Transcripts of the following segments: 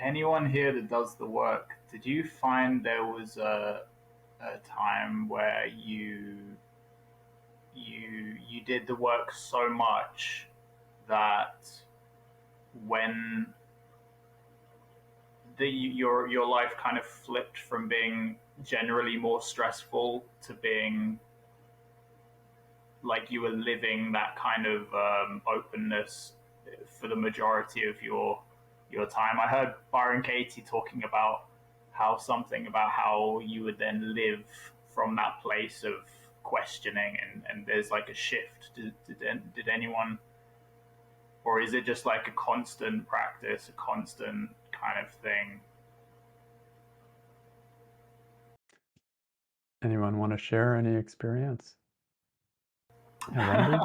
anyone here that does the work, did you find there was a time where you did the work so much that when your life kind of flipped from being generally more stressful to being like you were living that kind of openness for the majority of your time? I heard Byron Katie talking about how you would then live from that place of questioning, and there's like a shift. Did anyone, or is it just like a constant practice, a constant kind of thing? Anyone want to share any experience? Yeah, Wendy?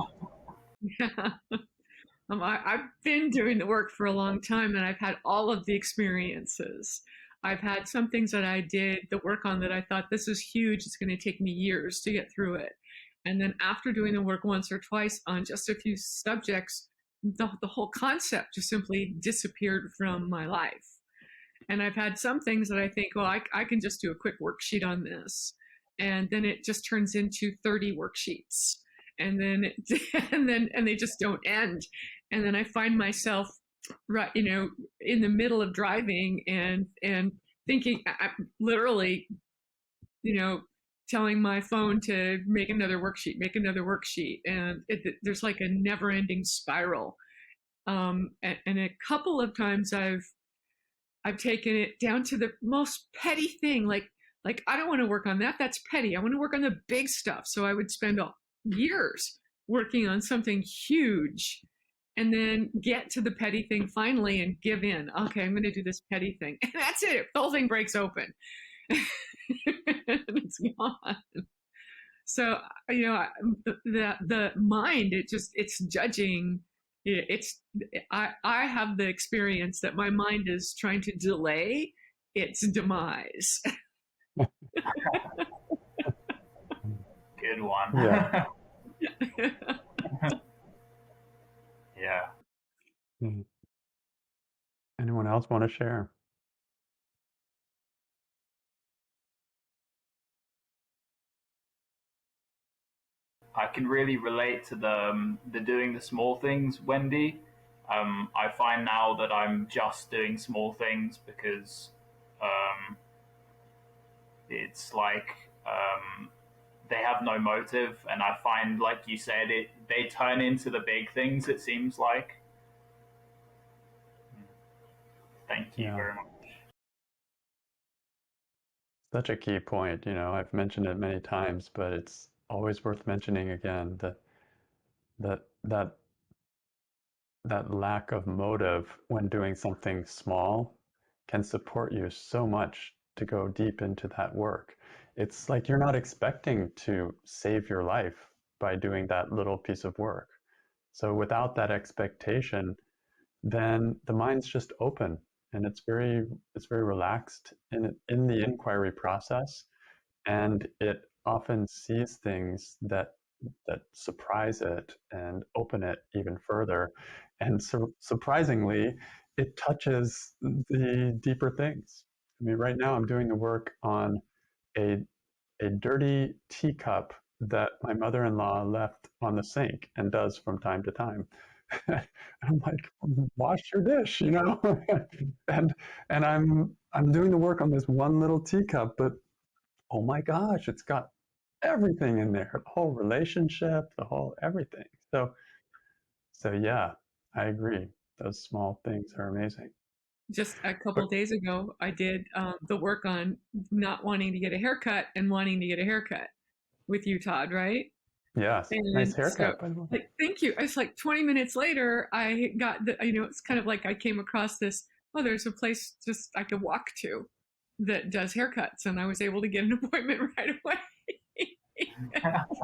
Yeah. I've been doing the work for a long time and I've had all of the experiences. I've had some things that I did the work on that I thought this is huge. It's going to take me years to get through it. And then after doing the work once or twice on just a few subjects, the whole concept just simply disappeared from my life. And I've had some things that I think, well, I can just do a quick worksheet on this. And then it just turns into 30 worksheets. And then, and they just don't end. And then I find myself, right, in the middle of driving and thinking, I'm literally, telling my phone to make another worksheet. And there's like a never ending spiral. And a couple of times I've taken it down to the most petty thing, like I don't want to work on that. That's petty. I want to work on the big stuff. So I would spend years working on something huge, and then get to the petty thing finally and give in. Okay, I'm going to do this petty thing, and that's it. The whole thing breaks open, and it's gone. So the mind, it's judging. It's I have the experience that my mind is trying to delay its demise. Good one. Yeah. Yeah. Anyone else want to share? I can really relate to the doing the small things, Wendy. I find now that I'm just doing small things because um, it's like they have no motive, and I find, like you said, they turn into the big things. It seems like. Thank you Yeah. very much. Such a key point. I've mentioned it many times, but it's always worth mentioning again that that that lack of motive when doing something small can support you so much to go deep into that work. It's like you're not expecting to save your life by doing that little piece of work. So without that expectation, then the mind's just open and it's very relaxed in the inquiry process, and it often sees things that surprise it and open it even further. And surprisingly, it touches the deeper things. I mean, right now I'm doing the work on a a dirty teacup that my mother-in-law left on the sink and does from time to time. I'm like, wash your dish, and I'm doing the work on this one little teacup, but oh my gosh, it's got everything in there, the whole relationship, the whole everything. So yeah, I agree. Those small things are amazing. Just a couple But of days ago, I did the work on not wanting to get a haircut and wanting to get a haircut with you, Todd, right? yes, nice And so, haircut, by the way. like, thank you. It's like 20 minutes later, I got it's kind of like I came across this, oh, there's a place just I could walk to that does haircuts. And I was able to get an appointment right away.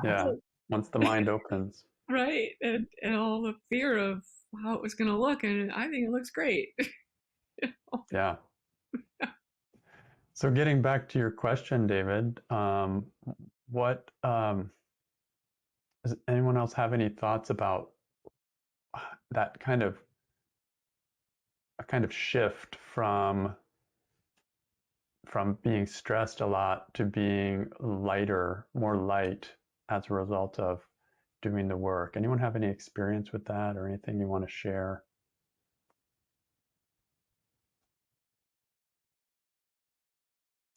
Yeah, once the mind opens. Right. And all the fear of how it was going to look. And I think it looks great. Yeah. So getting back to your question, David, what does anyone else have any thoughts about that kind of kind of shift from being stressed a lot to being lighter, more light as a result of doing the work. Anyone have any experience with that or anything you want to share?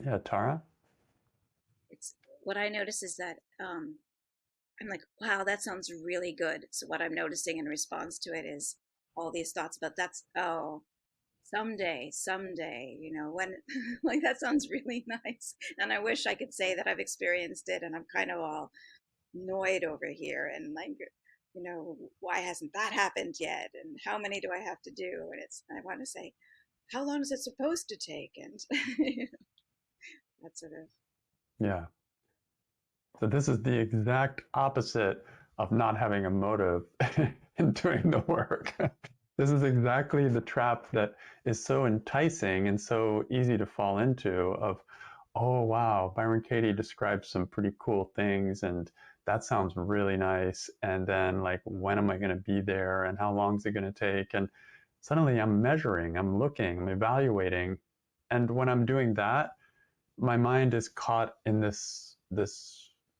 Yeah, Tara? It's what I notice is that I'm like, wow, that sounds really good. So what I'm noticing in response to it is all these thoughts about someday, when like that sounds really nice. And I wish I could say that I've experienced it and I'm kind of all annoyed over here and like, why hasn't that happened yet? And how many do I have to do? And I want to say, how long is it supposed to take? And that sort of. Yeah. So this is the exact opposite of not having a motive in doing the work. This is exactly the trap that is so enticing and so easy to fall into of, oh, wow, Byron Katie describes some pretty cool things and that sounds really nice. And then like, when am I going to be there and how long is it going to take? And suddenly I'm measuring, I'm looking, I'm evaluating. And when I'm doing that, my mind is caught in this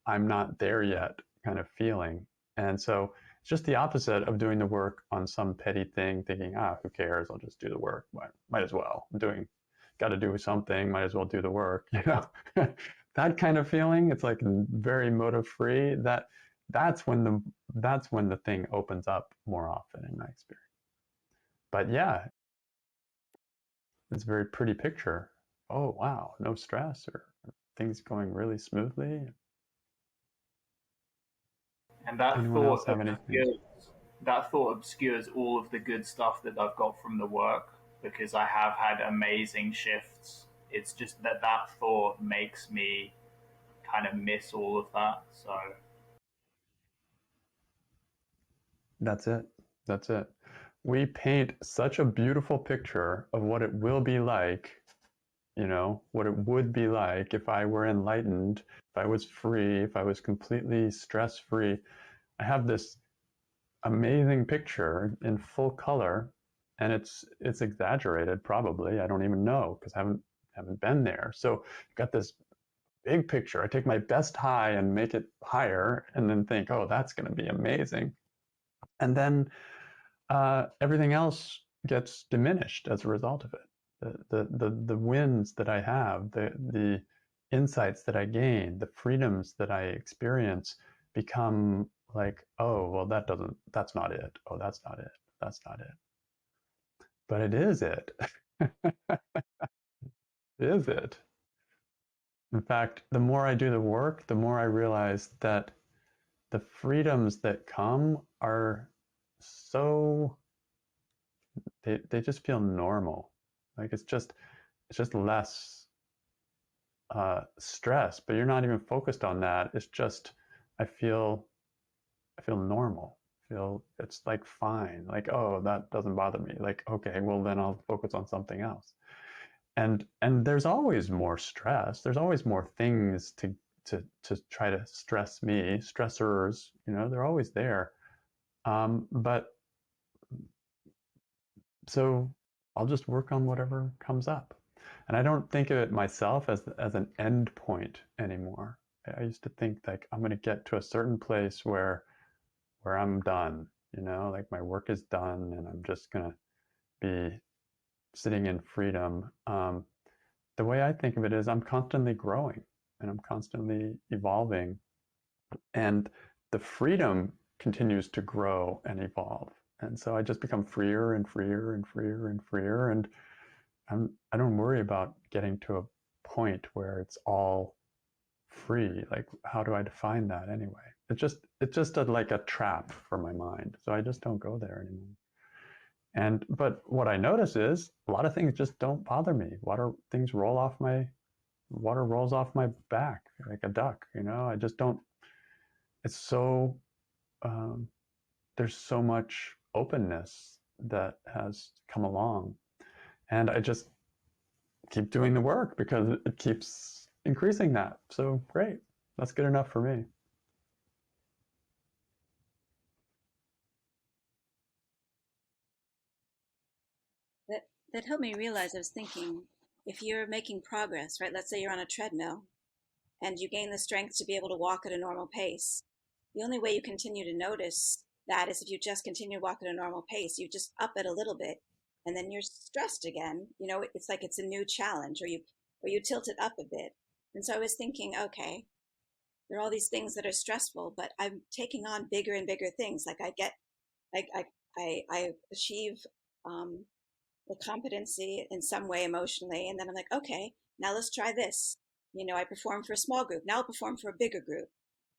I'm not there yet kind of feeling. And so it's just the opposite of doing the work on some petty thing, thinking, who cares? I'll just do the work. Might as well. Got to do something. Might as well do the work. That kind of feeling. It's like very motive free. That's when the thing opens up more often in my experience. But yeah, it's a very pretty picture. Oh wow, no stress or things going really smoothly. And that Anyone else thought have anything? obscures all of the good stuff that I've got from the work because I have had amazing shifts. It's just that thought makes me kind of miss all of that. So That's it. That's it. We paint such a beautiful picture of what it will be like, what it would be like if I were enlightened, if I was free, if I was completely stress free. I have this amazing picture in full color, and it's exaggerated probably. I don't even know because I haven't been there. So I've got this big picture. I take my best high and make it higher, and then think, oh, that's going to be amazing. And then everything else gets diminished as a result of it. The wins that I have, the insights that I gain, the freedoms that I experience become like, oh, well, that's not it. Oh, that's not it. That's not it. But it is it. It is it. In fact, the more I do the work, the more I realize that the freedoms that come are so they just feel normal. Like it's just less stress, but you're not even focused on that. It's just I feel normal. It's like fine. Like, oh, that doesn't bother me. Like, okay, well then I'll focus on something else. And there's always more stress. There's always more things to try to stress me. Stressors, they're always there. But so I'll just work on whatever comes up. And I don't think of it myself as an end point anymore. I used to think like I'm going to get to a certain place where I'm done, like my work is done and I'm just going to be sitting in freedom. The way I think of it is I'm constantly growing and I'm constantly evolving, and the freedom continues to grow and evolve. And so I just become freer and freer and freer and freer. And I don't worry about getting to a point where it's all free. Like, how do I define that anyway? It's just like a trap for my mind. So I just don't go there anymore. But what I notice is a lot of things just don't bother me. Things water rolls off my back like a duck. I just don't. It's so there's so much openness that has come along, and I just keep doing the work because it keeps increasing that. So great, that's good enough for me. that helped me realize, I was thinking, if you're making progress, right? Let's say you're on a treadmill and you gain the strength to be able to walk at a normal pace. The only way you continue to notice that is if you just continue to walk at a normal pace. You just up it a little bit, and then you're stressed again. You know, it's like it's a new challenge, or you tilt it up a bit. And so I was thinking, okay, there are all these things that are stressful, but I'm taking on bigger and bigger things. Like I achieve the competency in some way emotionally, and then I'm like, okay, now let's try this. You know, I perform for a small group. Now I'll perform for a bigger group.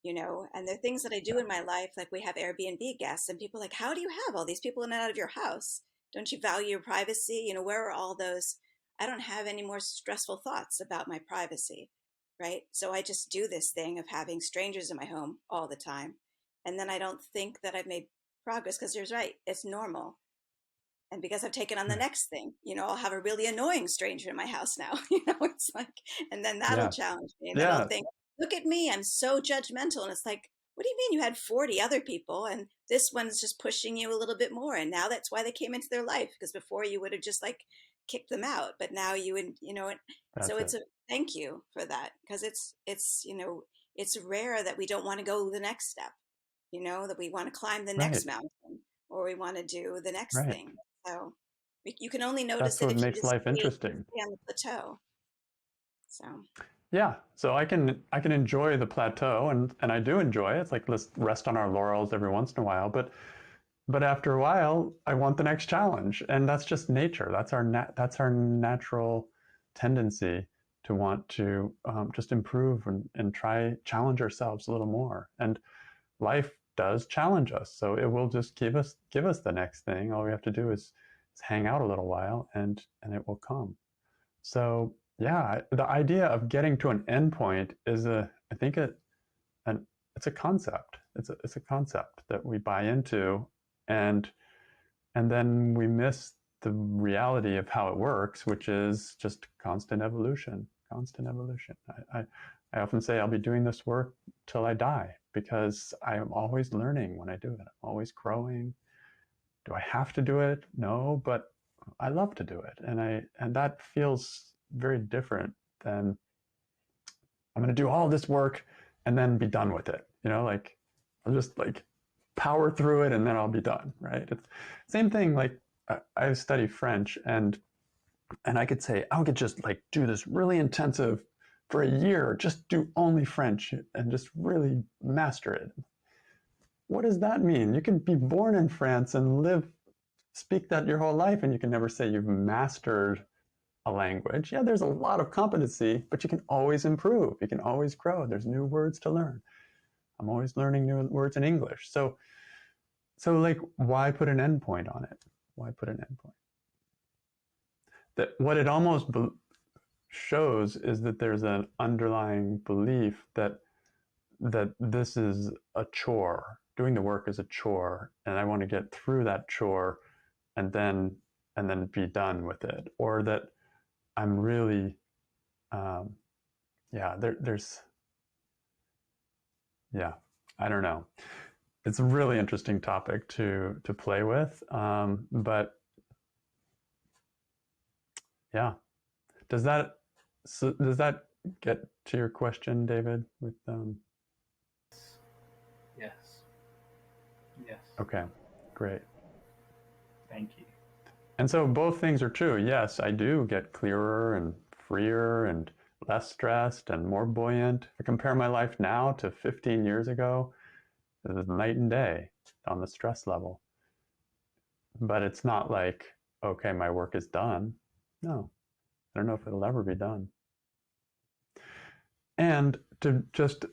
You know, and there are things that I do in my life, like we have Airbnb guests, and people are like, how do you have all these people in and out of your house? Don't you value your privacy? You know, where are all those? I don't have any more stressful thoughts about my privacy, right? So I just do this thing of having strangers in my home all the time. And then I don't think that I've made progress, because you're right, it's normal. And because I've taken on the next thing, you know, I'll have a really annoying stranger in my house now. You know, it's like, and then that'll challenge me. And then I'll think, look at me, I'm so judgmental. And it's like, what do you mean you had 40 other people and this one's just pushing you a little bit more? And now that's why they came into their life, because before you would have just like kicked them out. But now you would, you know, so it's a thank you for that, because it's, you know, it's rare that we don't want to go the next step, you know, that we want to climb the next mountain, or we want to do the next thing. So you can only notice it if you just life interesting. stay on the plateau. So yeah, so I can enjoy the plateau, and I do enjoy it. It's like, let's rest on our laurels every once in a while, but after a while, I want the next challenge, and that's just nature. That's our natural tendency to want to just improve and challenge ourselves a little more. And life does challenge us, so it will just give us the next thing. All we have to do is hang out a little while, and it will come. So yeah, the idea of getting to an endpoint is I think it's a concept. It's a concept that we buy into, and then we miss the reality of how it works, which is just constant evolution. I often say I'll be doing this work till I die, because I am always learning when I do it. I'm always growing. Do I have to do it? No, but I love to do it. And that feels very different than I'm going to do all this work and then be done with it. You know, like I'll just like power through it and then I'll be done, right? It's same thing. Like I study French, and I could say I could just like do this really intensive for a year, just do only French and just really master it. What does that mean? You can be born in France and speak that your whole life, and you can never say you've mastered a language. Yeah, there's a lot of competency, but you can always improve. You can always grow. There's new words to learn. I'm always learning new words in English. So like, why put an endpoint on it? Why put an endpoint? That what it almost shows is that there's an underlying belief that this is a chore. Doing the work is a chore, and I want to get through that chore and then be done with it. Or that I'm really there's I don't know. It's a really interesting topic to play with, but yeah. Does that get to your question, David? With Yes. Okay, great. Thank you. And so both things are true. Yes, I do get clearer and freer and less stressed and more buoyant. If I compare my life now to 15 years ago, it is night and day on the stress level. But it's not like, okay, my work is done. No, I don't know if it'll ever be done. And there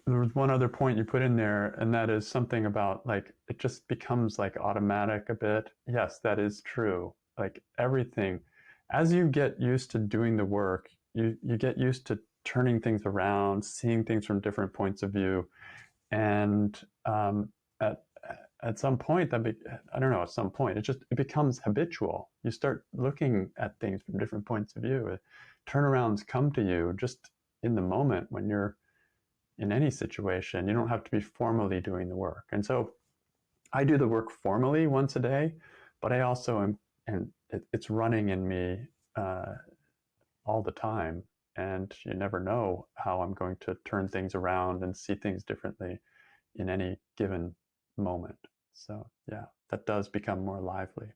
was one other point you put in there, and that is something about like, it just becomes like automatic a bit. Yes, that is true. Like everything, as you get used to doing the work, you get used to turning things around, seeing things from different points of view. And at some point, at some point, it becomes habitual. You start looking at things from different points of view. Turnarounds come to you just in the moment when you're in any situation. You don't have to be formally doing the work. And so I do the work formally once a day, but I also am it's running in me all the time, and you never know how I'm going to turn things around and see things differently in any given moment. So yeah, that does become more lively.